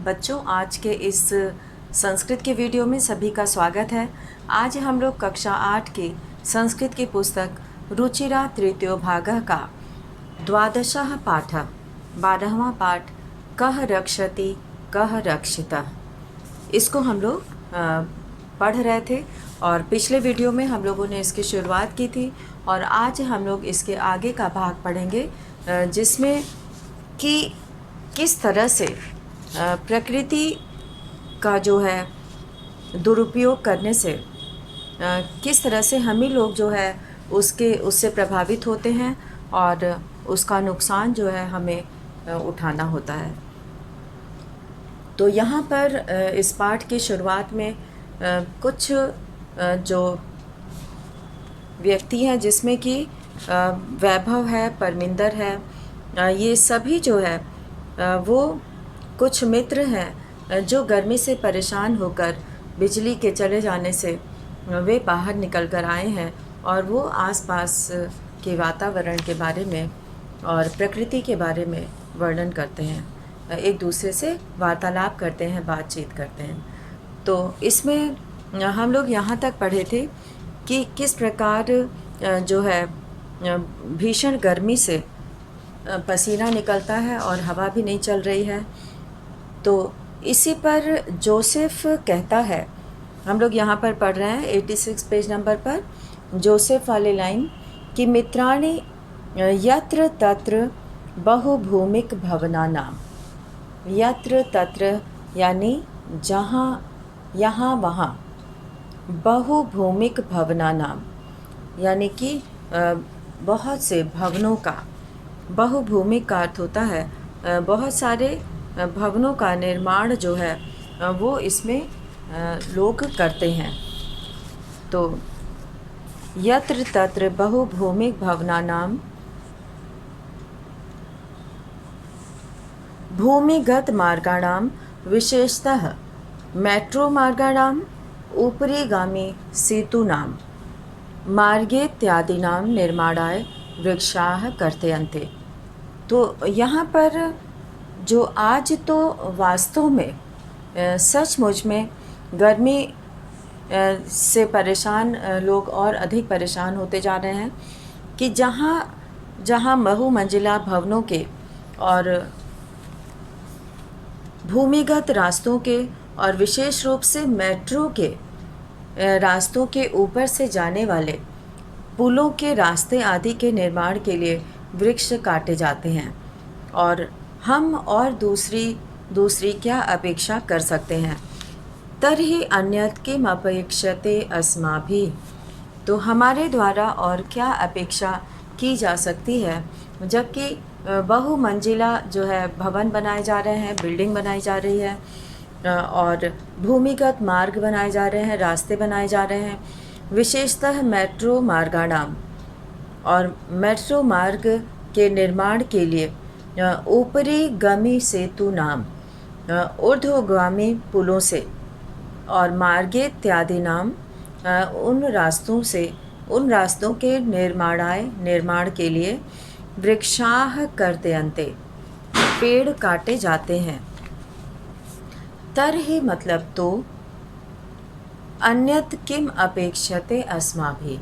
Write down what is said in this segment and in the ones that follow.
बच्चों, आज के इस संस्कृत के वीडियो में सभी का स्वागत है। आज हम लोग कक्षा 8 की संस्कृत की पुस्तक रुचिरा तृतीयो भागः का द्वादशः पाठः 12वां पाठ कः रक्षति कः रक्षितः, इसको हम लोग पढ़ रहे थे। और पिछले वीडियो में हम लोगों ने इसकी शुरुआत की थी और आज हम लोग इसके आगे का भाग पढ़ेंगे, जिसमें कि किस तरह से प्रकृति का जो है दुरुपयोग करने से किस तरह से हम ही लोग जो है उससे प्रभावित होते हैं और उसका नुकसान जो है हमें उठाना होता है। तो यहाँ पर इस पाठ की शुरुआत में कुछ जो व्यक्ति हैं, जिसमें कि वैभव है, परमिंदर है, ये सभी जो है वो कुछ मित्र हैं जो गर्मी से परेशान होकर बिजली के चले जाने से वे बाहर निकल कर आए हैं और वो आसपास के वातावरण के बारे में और प्रकृति के बारे में वर्णन करते हैं, एक दूसरे से वार्तालाप करते हैं, बातचीत करते हैं। तो इसमें हम लोग यहाँ तक पढ़े थे कि किस प्रकार जो है भीषण गर्मी से पसीना निकलता है और हवा भी नहीं चल रही है। तो इसी पर जोसेफ कहता है, हम लोग यहाँ पर पढ़ रहे हैं 86 पेज नंबर पर, जोसेफ वाले लाइन कि मित्राणि यत्र तत्र बहुभूमिक भवनानाम। यत्र तत्र यानी जहाँ यहाँ वहाँ, बहुभूमिक भवनानाम यानी कि बहुत से भवनों का, बहुभूमिक का अर्थ होता है बहुत सारे भवनों का निर्माण जो है वो इसमें लोग करते हैं। तो यत्र तत्र बहुभूमिक भवनानाम भूमिगत मार्गाणाम विशेषतः मेट्रो मार्गाणाम ऊपरीगामी सेतूनाम मार्गेत्यादीनां निर्माणाय वृक्षाः कर्तयन्ते। तो यहाँ पर जो आज तो वास्तव में सचमुच में गर्मी से परेशान लोग और अधिक परेशान होते जा रहे हैं कि जहाँ बहुमंजिला भवनों के और भूमिगत रास्तों के और विशेष रूप से मेट्रो के रास्तों के ऊपर से जाने वाले पुलों के रास्ते आदि के निर्माण के लिए वृक्ष काटे जाते हैं, और हम और दूसरी क्या अपेक्षा कर सकते हैं। तर्हि अन्यत् किम अपेक्षते अस्माभिः, तो हमारे द्वारा और क्या अपेक्षा की जा सकती है, जबकि बहुमंजिला जो है भवन बनाए जा रहे हैं, बिल्डिंग बनाई जा रही है और भूमिगत मार्ग बनाए जा रहे हैं, रास्ते बनाए जा रहे हैं, विशेषतः मेट्रो मार्गाणाम, और मेट्रो मार्ग के निर्माण के लिए ऊपरी गमी सेतु नाम ऊर्ध्वगामी पुलों से और मार्गे इत्यादि नाम उन रास्तों के निर्माण के लिए वृक्षाः कर्तयन्ते, पेड़ काटे जाते हैं। तर्हि मतलब तो अन्यत् किम अपेक्षते अस्माभिः,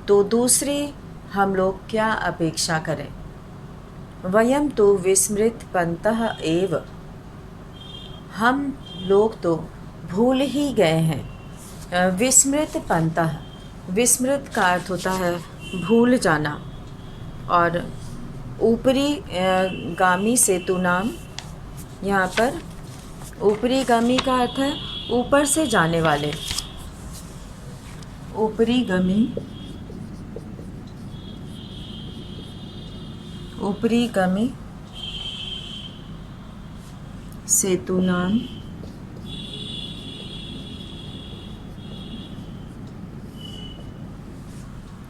तो दूसरी हम लोग क्या अपेक्षा करें। वयम तो विस्मृत पंतः एव, हम लोग तो भूल ही गए हैं। विस्मृत पंतः, विस्मृत का अर्थ होता है भूल जाना, और ऊपरी गामी सेतु नाम, यहाँ पर ऊपरी गामी का अर्थ है ऊपर से जाने वाले, ऊपरी गमी सेतु नाम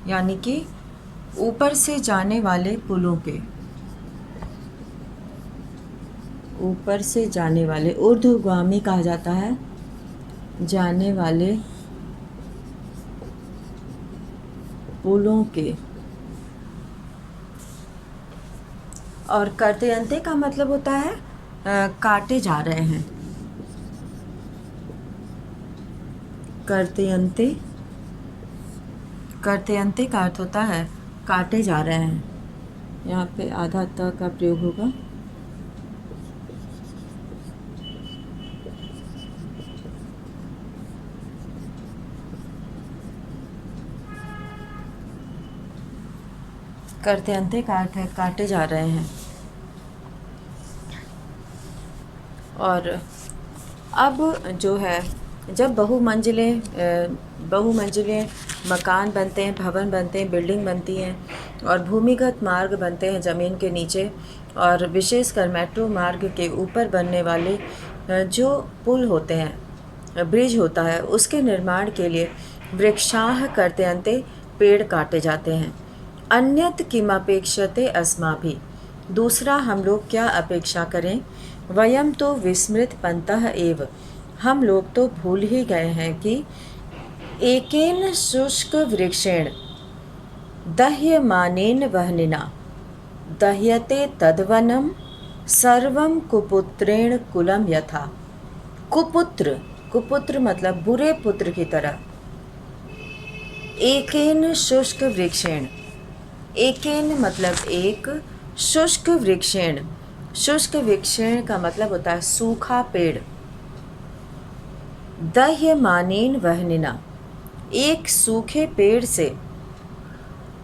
यानी कि ऊपर से जाने वाले पुलों के, ऊपर से जाने वाले, ऊर्ध्वगामी कहा जाता है जाने वाले पुलों के। और कर्तयन्ते का मतलब होता है काटे जा रहे हैं, कर्तयन्ते, कर्तयन्ते का अर्थ होता है काटे जा रहे हैं। यहाँ पे आधा त का प्रयोग होगा। कर्तयन्ते का अर्थ है काटे जा रहे हैं। और अब जो है, जब बहुमंजिले मकान बनते हैं, भवन बनते हैं, बिल्डिंग बनती हैं और भूमिगत मार्ग बनते हैं ज़मीन के नीचे, और विशेषकर मेट्रो मार्ग के ऊपर बनने वाले जो पुल होते हैं, ब्रिज होता है, उसके निर्माण के लिए वृक्षाः कर्तयन्ते, पेड़ काटे जाते हैं। अन्यत किमपेक्षते अस्माभिः, दूसरा हम लोग क्या अपेक्षा करें। वयम तो विस्मृत पंतः एव, हम लोग तो भूल ही गए हैं कि एकेन शुष्क वृक्षेण दह्यमानेन वह्निना दह्यते तद्वनं सर्वं कुपुत्रेण कुलं यथा। कुपुत्र, कुपुत्र मतलब बुरे पुत्र की तरह। एकेन शुष्क वृक्षेण, एकेन मतलब एक, शुष्क वृक्षेण, शुष्क वृक्षेण का मतलब होता है सूखा पेड़। दह्यमानेन वह्निना, एक सूखे पेड़ से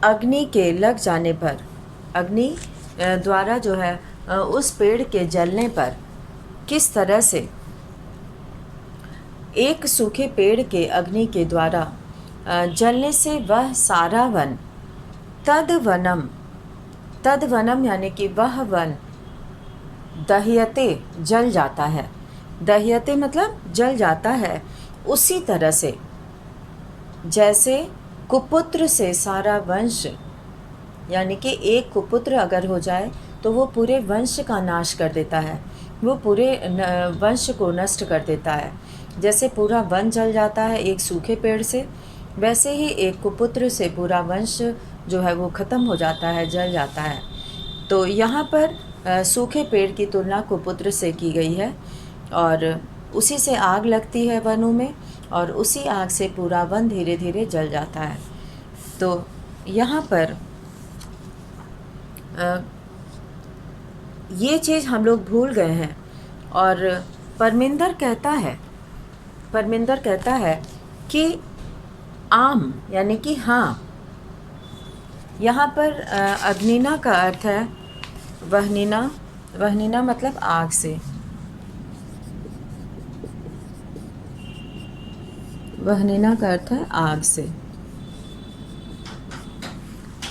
अग्नि के लग जाने पर, अग्नि द्वारा जो है उस पेड़ के जलने पर किस तरह से एक सूखे पेड़ के अग्नि के द्वारा जलने से वह सारा वन, तद्वनम, तद्वनम यानी कि वह वन, दह्यते जल जाता है। दह्यते मतलब जल जाता है। उसी तरह से जैसे कुपुत्र से सारा वंश, यानी कि एक कुपुत्र अगर हो जाए तो वो पूरे वंश का नाश कर देता है, वो पूरे वंश को नष्ट कर देता है। जैसे पूरा वन जल जाता है एक सूखे पेड़ से, वैसे ही एक कुपुत्र से पूरा वंश जो है वो ख़त्म हो जाता है, जल जाता है। तो यहाँ पर सूखे पेड़ की तुलना कुपुत्र से की गई है, और उसी से आग लगती है वनों में, और उसी आग से पूरा वन धीरे धीरे जल जाता है। तो यहाँ पर ये चीज़ हम लोग भूल गए हैं। और परमिंदर कहता है कि आम यानी कि हाँ, यहाँ पर अग्निना का अर्थ है वह्निना, वह्निना मतलब आग से, वह्निना का अर्थ है आग से,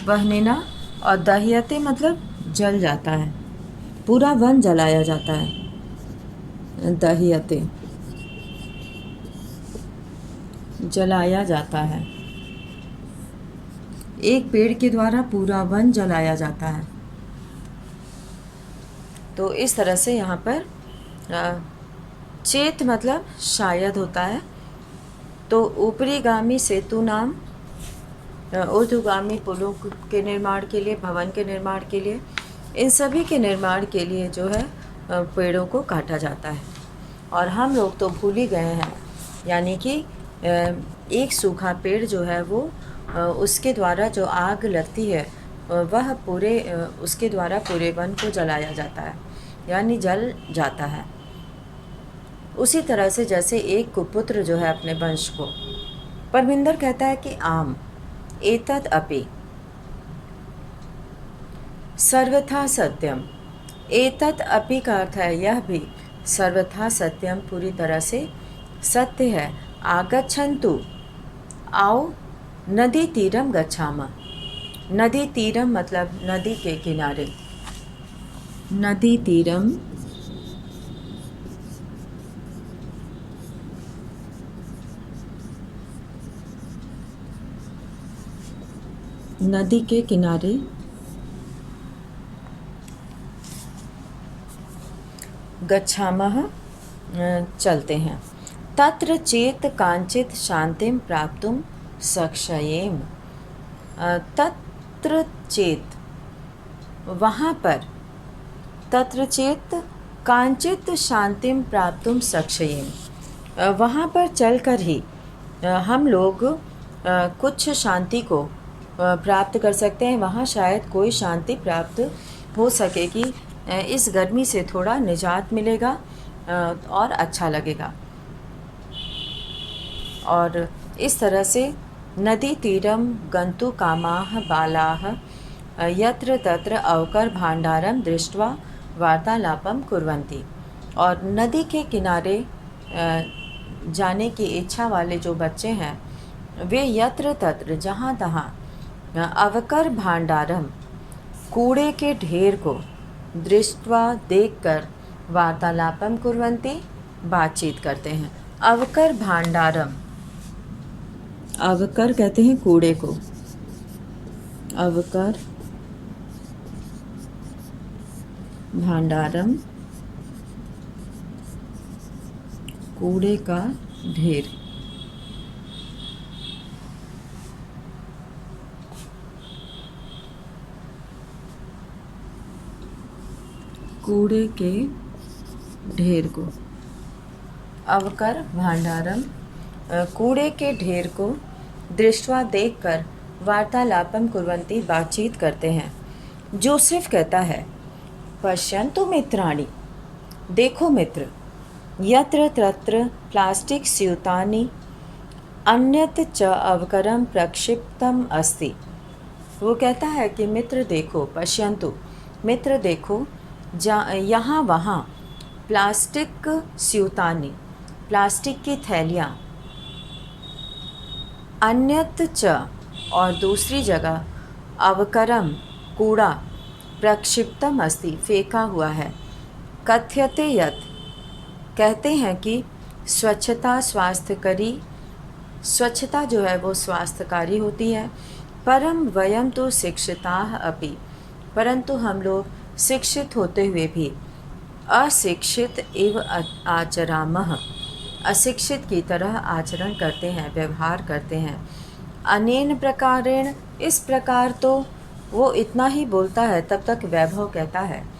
वह्निना। और दह्यते मतलब जल जाता है, पूरा वन जलाया जाता है। दह्यते जलाया जाता है, एक पेड़ के द्वारा पूरा वन जलाया जाता है। तो इस तरह से यहाँ पर चेत मतलब शायद होता है। तो ऊपरीगामी सेतु नाम, ऊर्ध्वगामी पुलों के निर्माण के लिए, भवन के निर्माण के लिए, इन सभी के निर्माण के लिए जो है पेड़ों को काटा जाता है। और हम लोग तो भूल ही गए हैं, यानी कि एक सूखा पेड़ जो है वो उसके द्वारा जो आग लगती है वह पूरे उसके द्वारा पूरे वन को जलाया जाता है, यानी जल जाता है। उसी तरह से जैसे एक कुपुत्र जो है अपने वंश को, परमिंदर कहता है कि आम एतत् अपि सर्वथा सत्यम, एतत् अपि का अर्थ है यह भी, सर्वथा सत्यम पूरी तरह से सत्य है। आगच्छन्तु, आओ, नदी तीरम गच्छामः, नदी तीरम मतलब नदी के किनारे, नदी तीरम नदी के किनारे गच्छामः चलते हैं। तत्र चेत कांचित शांतिम प्राप्तुम सक्षयेम, तत्र चेत वहाँ पर, तत्र चेत कांचित शांतिम प्राप्तुम सक्षयेम, वहाँ पर चलकर ही हम लोग कुछ शांति को प्राप्त कर सकते हैं, वहाँ शायद कोई शांति प्राप्त हो सकेगी। इस गर्मी से थोड़ा निजात मिलेगा और अच्छा लगेगा। और इस तरह से नदी तीरम गंतु कामाः बालाः यत्र तत्र अवकर भांडारम दृष्ट्वा वार्तालापम कुर्वन्ति। और नदी के किनारे जाने की इच्छा वाले जो बच्चे हैं वे यत्र तत्र जहाँ तहाँ अवकर भांडारम कूड़े के ढेर को दृष्ट्वा देखकर वार्तालापम कुर्वन्ति बातचीत करते हैं। अवकर भांडारम, अवकर कहते हैं कूड़े को, अवकर भांडारम कूड़े का ढेर। कूड़े के ढेर को, अवकर भांडारम कूड़े के ढेर को दृष्टवा देखकर वार्तालापम कुर्वन्ति बातचीत करते हैं। जोसेफ कहता है, पश्यन्तु मित्राणि, देखो मित्र, यत्र तत्र प्लास्टिक स्यूतानि अन्यत च अवकरम प्रक्षिप्तम अस्ति। वो कहता है कि मित्र देखो, पश्यन्तु मित्र देखो, यहाँ वहाँ प्लास्टिक स्यूतानि प्लास्टिक की थैलियाँ, अन्यत च और दूसरी जगह अवकरम कूड़ा, प्रक्षिप्तम अस्ति फेंका हुआ है, कथ्यते यत् कहते हैं कि स्वच्छता स्वास्थ्यकरी, स्वच्छता जो है वो स्वास्थ्यकारी होती है। परम वयम तो शिक्षिताः अपि, परंतु हम लोग शिक्षित होते हुए भी अशिक्षित एव आचरामः, अशिक्षित की तरह आचरण करते हैं, व्यवहार करते हैं। अनेन प्रकारेण, इस प्रकार तो वो इतना ही बोलता है। तब तक वैभव कहता है,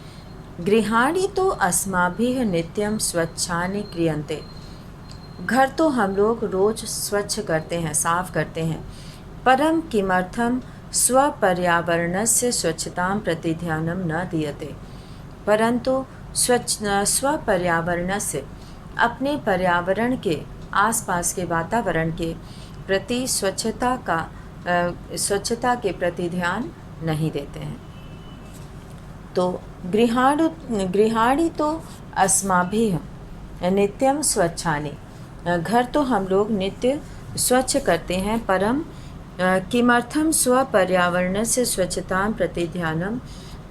गृहाणि तो अस्माभिः नित्यं स्वच्छानि क्रियन्ते, घर तो हम लोग रोज स्वच्छ करते हैं, साफ करते हैं। परम किमर्थम स्वपर्यावरणस्य स्वच्छतां प्रति ध्यानं न दीयते, परंतु स्वपर्यावरणस्य अपने पर्यावरण के आसपास के वातावरण के प्रति स्वच्छता के प्रति ध्यान नहीं देते हैं। तो गृहाणि तो अस्माभिः नित्यम स्वच्छानि, घर तो हम लोग नित्य स्वच्छ करते हैं। परम किमर्थम स्वपर्यावरणस्य स्वच्छतां प्रति ध्यानं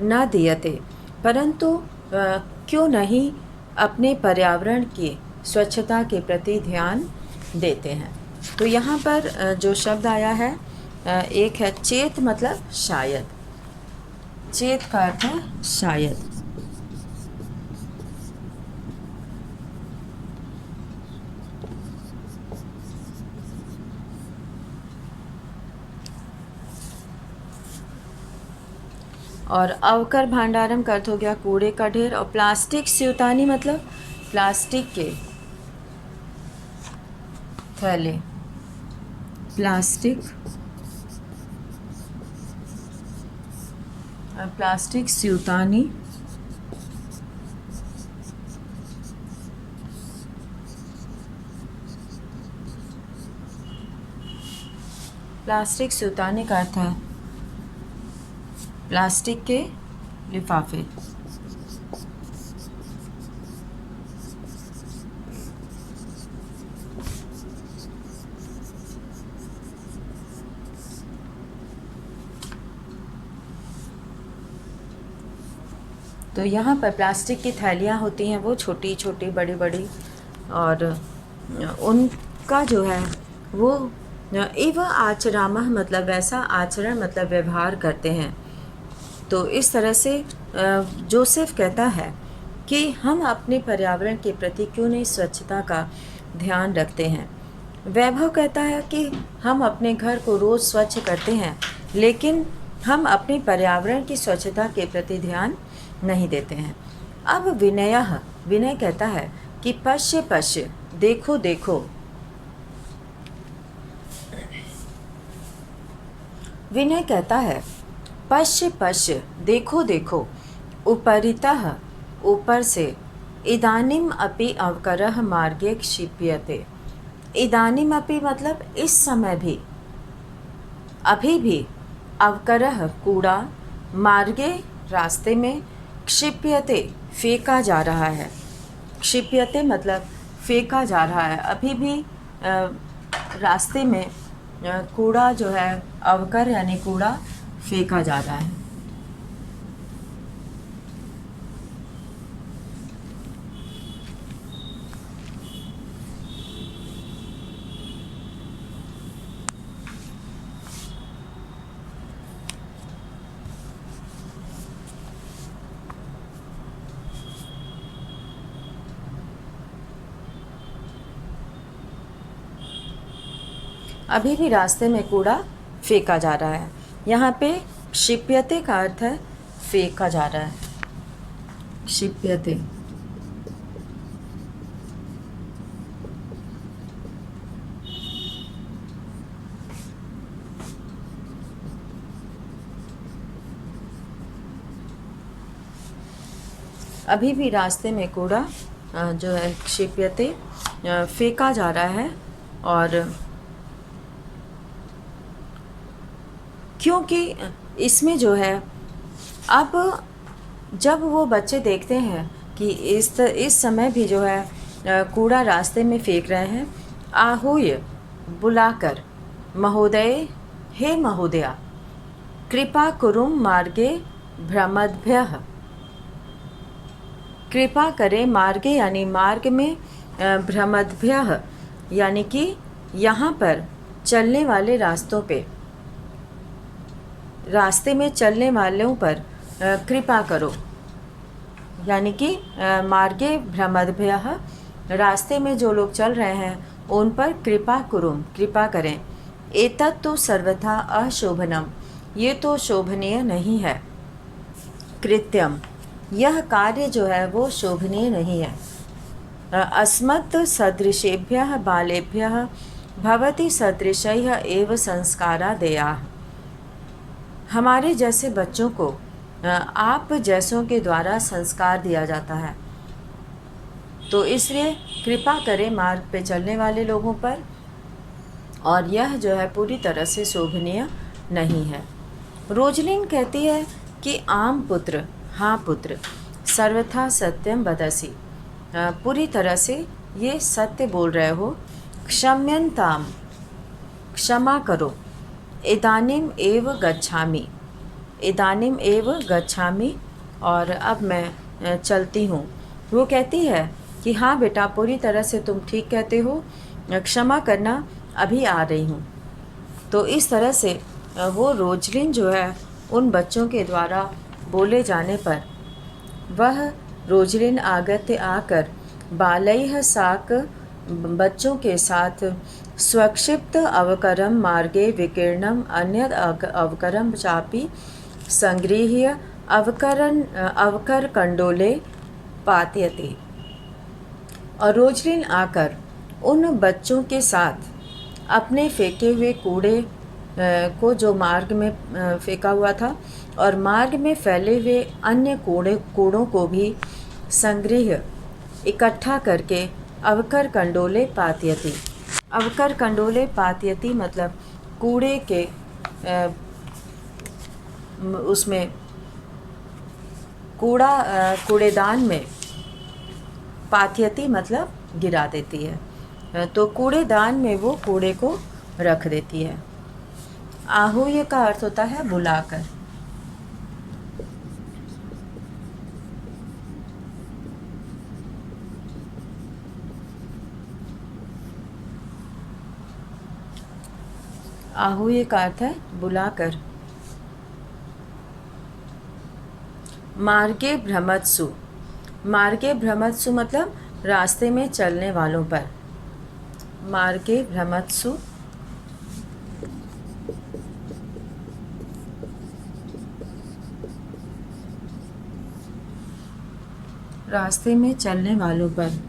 न दीयते, परंतु क्यों नहीं अपने पर्यावरण की स्वच्छता के प्रति ध्यान देते हैं। तो यहाँ पर जो शब्द आया है, एक है चेत, मतलब शायद, चेत का अर्थ है शायद। और अवकर भांडारम का अर्थ हो गया कूड़े का ढेर। और प्लास्टिक स्यूतानी मतलब प्लास्टिक के थैले, प्लास्टिक स्यूतानी प्लास्टिक स्यूतानी का अर्थ है प्लास्टिक के लिफाफे। तो यहाँ पर प्लास्टिक की थैलियाँ होती हैं, वो छोटी छोटी बड़ी बड़ी, और उनका जो है वो एव आचरामः मतलब वैसा आचरण, मतलब व्यवहार करते हैं। तो इस तरह से जोसेफ कहता है कि हम अपने पर्यावरण के प्रति क्यों नहीं स्वच्छता का ध्यान रखते हैं। वैभव कहता है कि हम अपने घर को रोज़ स्वच्छ करते हैं, लेकिन हम अपने पर्यावरण की स्वच्छता के प्रति ध्यान नहीं देते हैं। अब विनय कहता है कि पश्य देखो देखो, विनय कहता है, पश्य पश्य, देखो देखो, उपरितः, ऊपर से, इदानीम अपि अवकरः मार्गे क्षिप्यते। इदानीम अपि मतलब इस समय भी, अभी भी, अवकरः कूड़ा, मार्गे रास्ते में, क्षिप्यते फेंका जा रहा है। क्षिप्यते मतलब फेंका जा रहा है, अभी भी रास्ते में कूड़ा जो है, अवकर यानी कूड़ा, फेंका जा रहा है। अभी भी रास्ते में कूड़ा फेंका जा रहा है। यहाँ पे क्षिप्यते का अर्थ है फेंका जा रहा है। क्षिप्यते, अभी भी रास्ते में कूड़ा जो है क्षिप्यते फेंका जा रहा है। और क्योंकि इसमें जो है, अब जब वो बच्चे देखते हैं कि इस समय भी जो है कूड़ा रास्ते में फेंक रहे हैं, आहूय बुलाकर, महोदय, हे महोदया, कृपा कुरुम मार्गे भ्रमद्भ्यः, कृपा करें मार्गे यानी मार्ग में, भ्रमद्भ्यः यानी कि यहाँ पर चलने वाले रास्तों पे, रास्ते में चलने वालों पर कृपा करो, यानी कि मार्गे भ्रमद्भ्यः, रास्ते में जो लोग चल रहे हैं उन पर कृपा कुरुम, कृपा करें। एतत् तो सर्वथा अशोभनम, ये तो शोभनीय नहीं है। कृत्यम, यह कार्य जो है वो शोभनीय नहीं है। अस्मत् सदृशेभ्यः बालेभ्यः भवति सदृशैः एव संस्कारा देयाः, हमारे जैसे बच्चों को आप जैसों के द्वारा संस्कार दिया जाता है, तो इसलिए कृपा करें मार्ग पे चलने वाले लोगों पर, और यह जो है पूरी तरह से शोभनीय नहीं है। रोजलिन कहती है कि आम पुत्र, हाँ पुत्र, सर्वथा सत्यम वदसि, पूरी तरह से ये सत्य बोल रहे हो। क्षम्यन्ताम, क्षमा करो। इदानीम एव गच्छामि, इदानीम एव गच्छामि, और अब मैं चलती हूँ। वो कहती है कि हाँ बेटा, पूरी तरह से तुम ठीक कहते हो, क्षमा करना, अभी आ रही हूँ। तो इस तरह से वो रोजलिन जो है उन बच्चों के द्वारा बोले जाने पर, वह रोजलिन आगत्य आकर बालैः साक, बच्चों के साथ, स्वक्षिप्त अवकरम मार्गे विकीर्णम अन्यद अवकरम चापि संगृह्य अवकर कंडोले पात्यते, और रोजलिन आकर उन बच्चों के साथ अपने फेंके हुए कूड़े को, जो मार्ग में फेंका हुआ था, और मार्ग में फैले हुए अन्य कूड़ों को भी संग्रह, इकट्ठा करके, अवकर कंडोले पात्यति, अवकर कंडोले पात्यति मतलब कूड़े के उसमें कूड़ेदान में, पात्यति मतलब गिरा देती है, तो कूड़ेदान में वो कूड़े को रख देती है। आहूय का अर्थ होता है बुलाकर। आहूय का अर्थ है बुलाकर। मार्गे भ्रमत्सु, मार्गे भ्रमत्सु मतलब रास्ते में चलने वालों पर। मार्गे भ्रमत्सु, रास्ते में चलने वालों पर।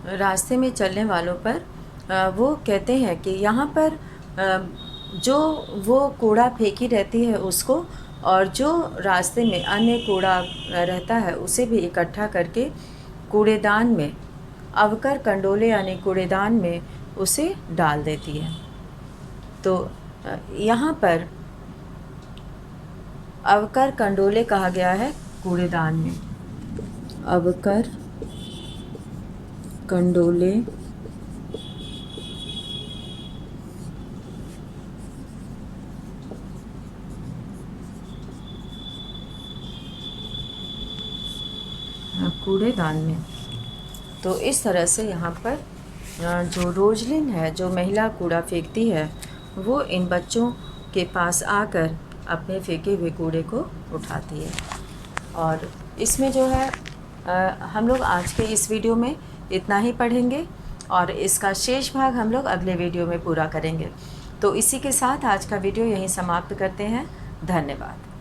रास्ते में चलने वालों पर वो कहते हैं कि यहाँ पर जो वो कूड़ा फेंकी रहती है उसको, और जो रास्ते में अन्य कूड़ा रहता है उसे भी इकट्ठा करके कूड़ेदान में, अवकर कंडोले यानी कूड़ेदान में उसे डाल देती है। तो यहाँ पर अवकर कंडोले कहा गया है कूड़ेदान में। अवकर कंडोले कूड़ेदान में। तो इस तरह से यहाँ पर जो रोजलिन है, जो महिला कूड़ा फेंकती है, वो इन बच्चों के पास आकर अपने फेंके हुए कूड़े को उठाती है। और इसमें जो है हम लोग आज के इस वीडियो में इतना ही पढ़ेंगे और इसका शेष भाग हम लोग अगले वीडियो में पूरा करेंगे। तो इसी के साथ आज का वीडियो यहीं समाप्त करते हैं। धन्यवाद।